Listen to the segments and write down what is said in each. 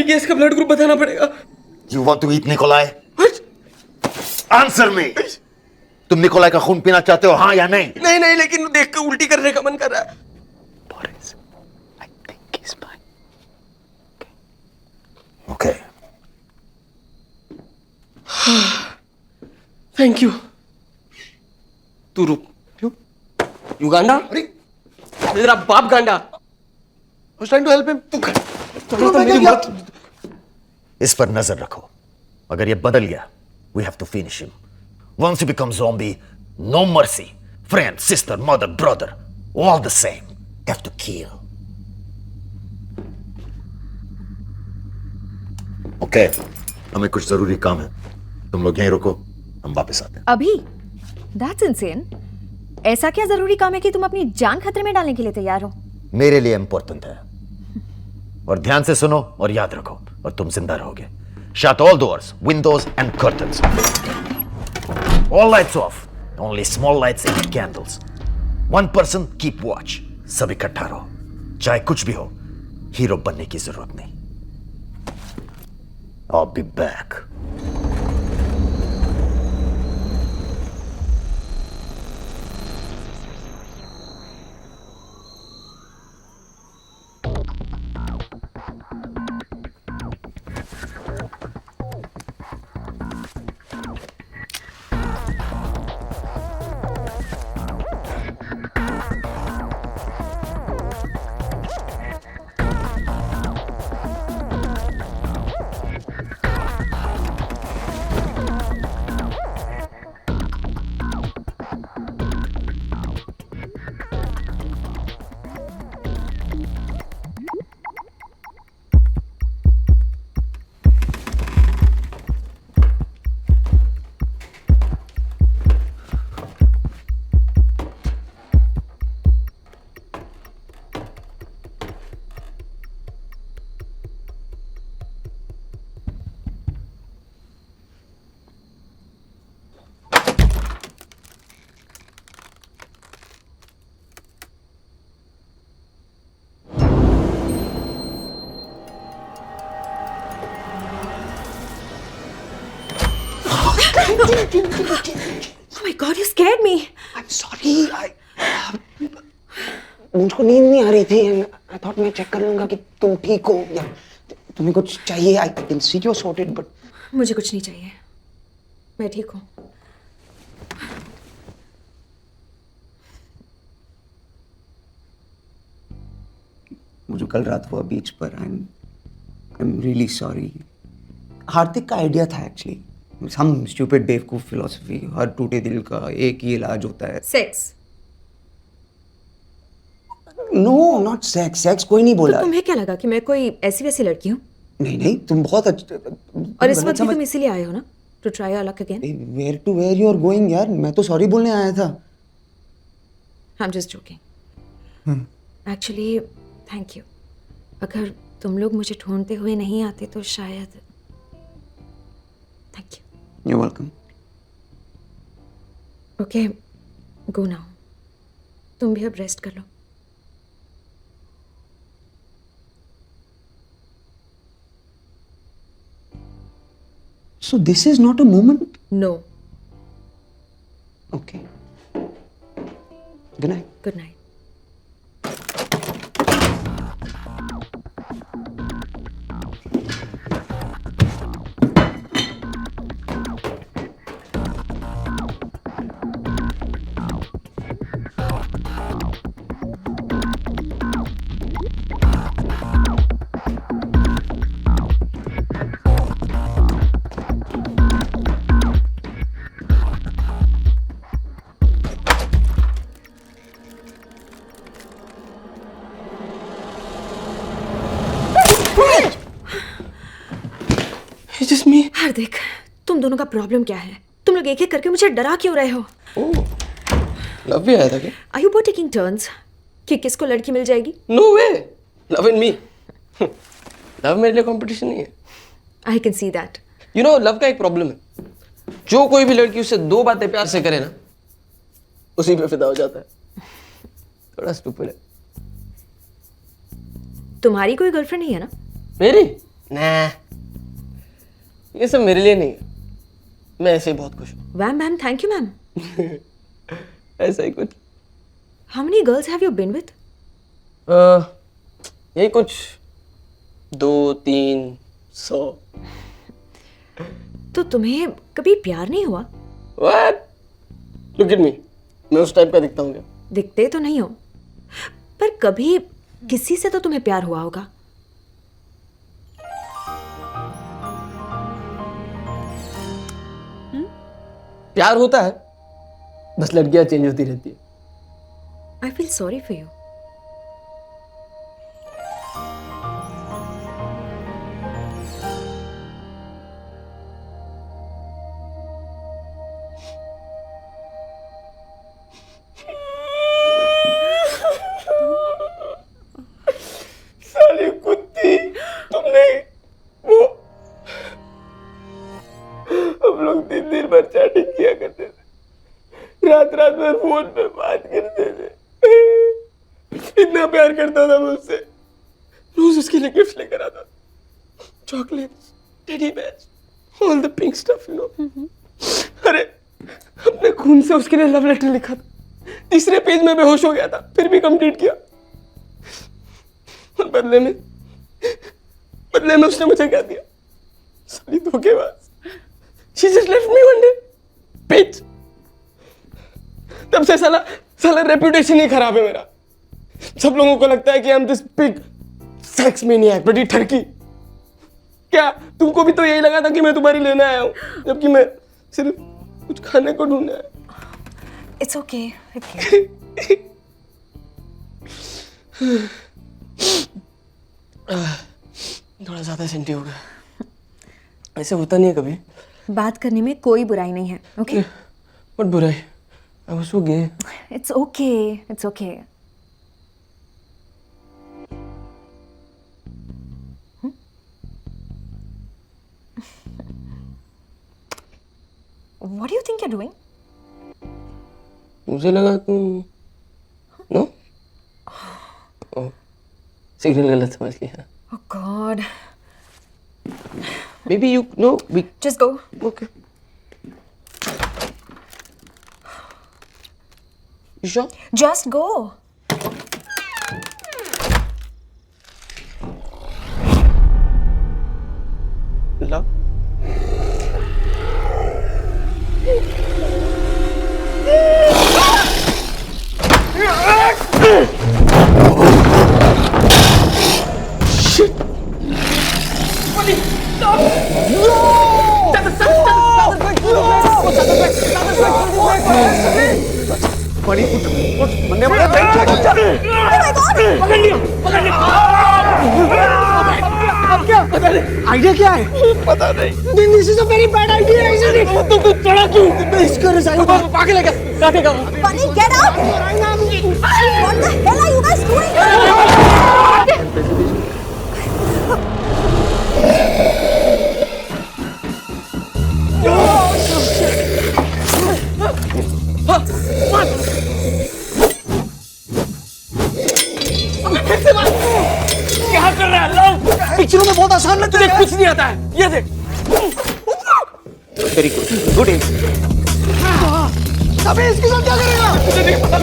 ये इसका blood group बताना पड़ेगा। You want to eat Nikolai? Answer me. तुम निकोलाई का खून पीना चाहते हो, हाँ या नहीं? नहीं नहीं, लेकिन देख के उल्टी करने का मन कर रहा है। Boris, I think he's fine. Okay. Thank you. तू रुक। क्यों? यू गांडा? अरे, मेरा बाप गांडा। I was trying to help him. तो मेरी मत। इस पर नजर रखो। अगर ये बदल गया, we have to finish him. Once you become zombie, no mercy. Friend, sister, mother, brother, all the same. Have to kill. Okay. हमें कुछ जरूरी काम है। तुम लोग यहीं रुको, हम वापस आते हैं। अभी? That's insane. ऐसा क्या जरूरी काम है कि तुम अपनी जान खतरे में डालने के लिए तैयार हो? मेरे लिए इंपॉर्टेंट है। और ध्यान से सुनो और याद रखो, और तुम जिंदा रहोगे। Shut all doors, windows and curtains. All lights off. Only small lights and candles. One person keep watch. सब इकट्ठा रहो। चाहे कुछ भी हो, हीरो बनने की जरूरत नहीं। I'll be back. Oh my God, you scared me. I'm sorry. मुझको नींद नहीं आ रही थी। I thought मैं चेक कर लूंगा कि तुम ठीक हो या तुम्हें कुछ चाहिए। I can see you're sorted, but मुझे कुछ नहीं चाहिए, मैं ठीक हूँ। मुझे कल रात हुआ बीच पर। I'm really sorry. हार्दिक का आइडिया था एक्चुअली। Some stupid बेवकूफ फिलोसफी। हर टूटे दिल का एक ही इलाज होता है, sex. No not sex. Sex कोई नहीं बोला। तो तुम्हें क्या लगा कि मैं कोई ऐसी वैसी लड़की हूँ? नहीं नहीं, तुम बहुत अच्छे। और इस वक्त भी तुम इसीलिए आए हो ना, to try your luck again? Where to where you are going यार? मैं तो सॉरी बोलने आया था। I am just joking. Actually thank you. अगर तुम लोग मुझे ढूंढते हुए नहीं आते तो शायद। Thank you. You're welcome. Okay, go now. तुम भी अब रेस्ट कर लो। So this is not a moment? No. Okay. Good night. Good night. It's just me. Hardik, तुम दोनों का प्रॉब्लम क्या है? तुम लोग एक एक करके मुझे डरा क्यों रहे हो? लव भी आया था क्या? Are you both taking turns कि किसको लड़की मिल जाएगी? No way. Love and me. Love मेरे लिए कंपटीशन नहीं है। I can see that. You know, love का एक प्रॉब्लम है। जो कोई भी लड़की उससे दो बातें प्यार से करे ना, उसी पे फिदा हो जाता है। थोड़ा स्टूपिड है। तुम्हारी कोई गर्लफ्रेंड नहीं है ना? मेरी? nah, ये सब मेरे लिए नहीं है, मैं ऐसे ही बहुत खुश हूँ। Ma'am thank you ma'am. ऐसा ही कुछ How many girls have you been with? यही कुछ 200-300. तो तुम्हें कभी प्यार नहीं हुआ? What? Look at me. मैं उस टाइप का दिखता हूँ क्या? दिखते तो नहीं हो, पर कभी किसी से तो तुम्हें प्यार हुआ होगा. प्यार होता है, बस लड़कियां चेंज होती रहती है. I feel sorry for you. साली कुत्ती, तुमने वो हम लोग दिन भर चैटिंग किया करते थे, रात भर फोन पे बात करते थे. इतना प्यार करता था मैं उससे. रोज उसके लिए गिफ्ट लेकर आता, chocolates, teddy bears, all the pink stuff, you know. अरे अपने खून से उसके लिए लव लेटर लिखा था. तीसरे पेज में बेहोश हो गया था, फिर भी कंप्लीट किया. और बदले में उसने मुझे क्या दिया? साली धोखेबाज. She just left me one day. Bitch. तब से साला रेपुटेशन ही खराब है मेरा. सब लोगों को लगता है कि I'm this big sex maniac, बड़ी ठरकी. क्या तुमको भी तो यही लगा था कि मैं तुम्हारी लेने आया हूँ, जबकि मैं सिर्फ कुछ खाने को ढूंढने आया. It's okay. Okay. थोड़ा ज्यादा सेंटी हो गया. ऐसे होता नहीं है कभी. बात करने में कोई बुराई नहीं है. Okay? बट बुराई, I was so gay. It's okay. It's okay. What do you think you're doing? मुझे लगा तुम नो सिग्नल गलत समझ लिया. Oh God. Maybe you know we Just go. okay. You sure? Just go. Love? Shit! Buddy, stop! No! बड़ी उठ बनने वाला पकड़ लिया अब क्या पता नहीं आइडिया क्या है पता नहीं this is a very bad idea isn't it तुम चढ़ा क्यों इसको रिसाइड पागल है क्या काटेगा Bunny, get up! What the hell are you guys doing? क्या कर रहा है लो पिक्चरों में बहुत आसान लगता है कुछ नहीं आता है ये देख वेरी गुड गुड एम अबे इसके साथ क्या करेगा मुझे नहीं पता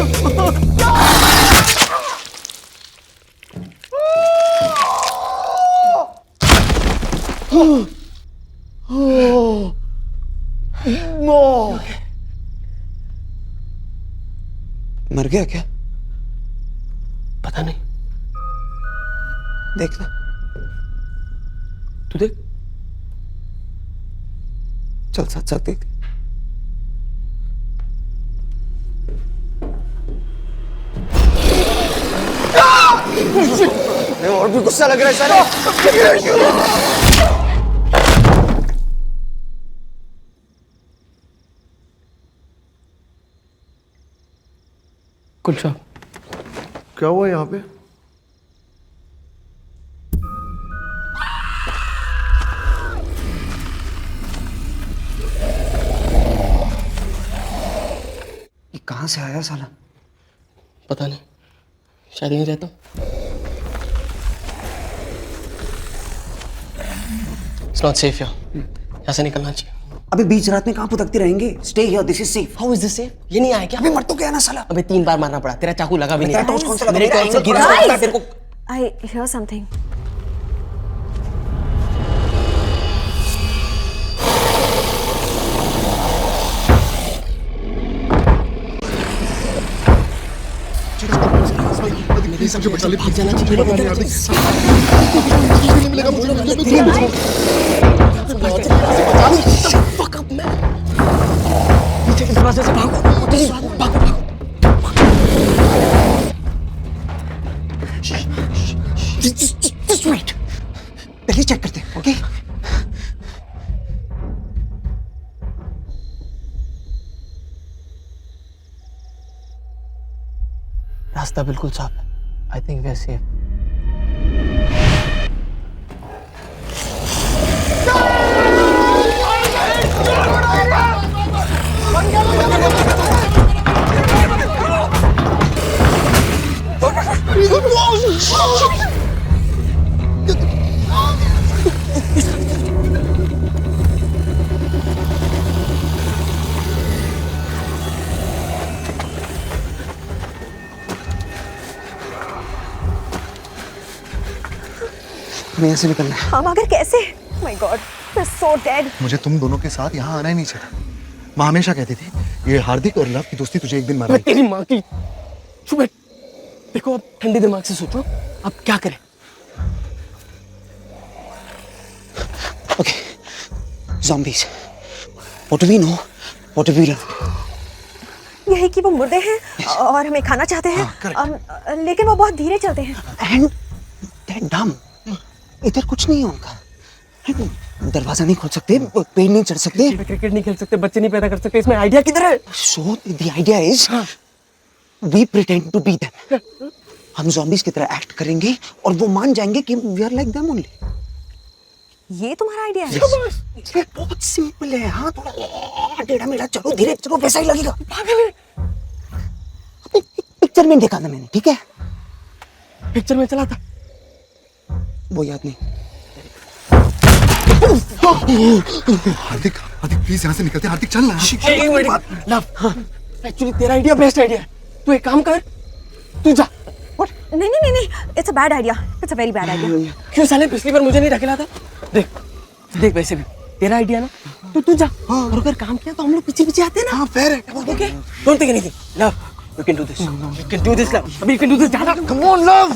मर गया क्या? पता नहीं देखना. तू देख चल साथ साथ देख. और भी गुस्सा लग रहा है सारे. कुछ क्या हुआ यहाँ पे? ये कहाँ से आया साला? पता नहीं शायद नहीं रहता It's not safe here. यहाँ से निकलना चाहिए. अबे बीच रात में कहाँ भटकते रहेंगे? Stay here. This is safe. How is this safe? ये नहीं आया क्या? अबे मर तो गया ना साला. अबे 3 बार मारना पड़ा. तेरा चाकू लगा भी नहीं. टॉर्च कौन सा लगा? मेरे टॉर्च से गिरा Guys! था तेरे को. I hear something. भाग जाना चाहिए. Fuck up, man. पीछे के दरवाजे से भागो. तेरी भागो. Just wait. पहले चेक करते हैं, okay? रास्ता बिल्कुल साफ है. I think we are safe. हमें यहाँ से निकलना है. हम अगर कैसे? My God, I am so dead. मुझे तुम दोनों के साथ यहाँ आना ही नहीं चाहिए. माँ हमेशा कहती थी ये हार्दिक और लव की दोस्ती तुझे एक दिन मैं मारेगी. तेरी माँ की. चुप बैठ. देखो अब ठंडे दिमाग से सोचो. अब क्या करें? Okay. Zombies. What do we know? What do we learn? ये है कि वो मुर्दे हैं और हमें खाना चाहते हैं. लेकिन वो बहुत धीरे चलते हैं. And they're dumb. इधर कुछ नहीं है उनका. दरवाजा नहीं खोल सकते, पेड़ नहीं चढ़ सकते. क्रिकेट नहीं खेल सकते, बच्चे नहीं पैदा कर सकते. इसमें आइडिया किधर है? So the idea is we pretend to be them. हम zombies की तरह एक्ट करेंगे और वो मान जाएंगे कि we are like them only. ये तुम्हारा आइडिया है? ये बहुत सिंपल है. हाँ थोड़ा टेढ़ा मेढ़ा चलो, धीरे चलो, वैसा ही लगेगा. पिक्चर में देखा था मैंने. ठीक है, पिक्चर में चला था. वो याद नहीं. हार्दिक हार्दिक प्लीज यहाँ से निकलते. हार्दिक चल ना. एक्चुअली तेरा आइडिया बेस्ट आइडिया है. तू एक काम कर, तू जा. नहीं, it's a bad idea. It's a very bad idea. क्यों साले पिछली बार मुझे नहीं ढकेला था? देख वैसे भी तेरा आइडिया ना. तू जा. और अगर काम किया तो हम लोग पीछे आते हैं ना. हाँ फेयर है. Okay, don't think anything. Love, you can do this. You can do this love. अभी you can do this. Come on love.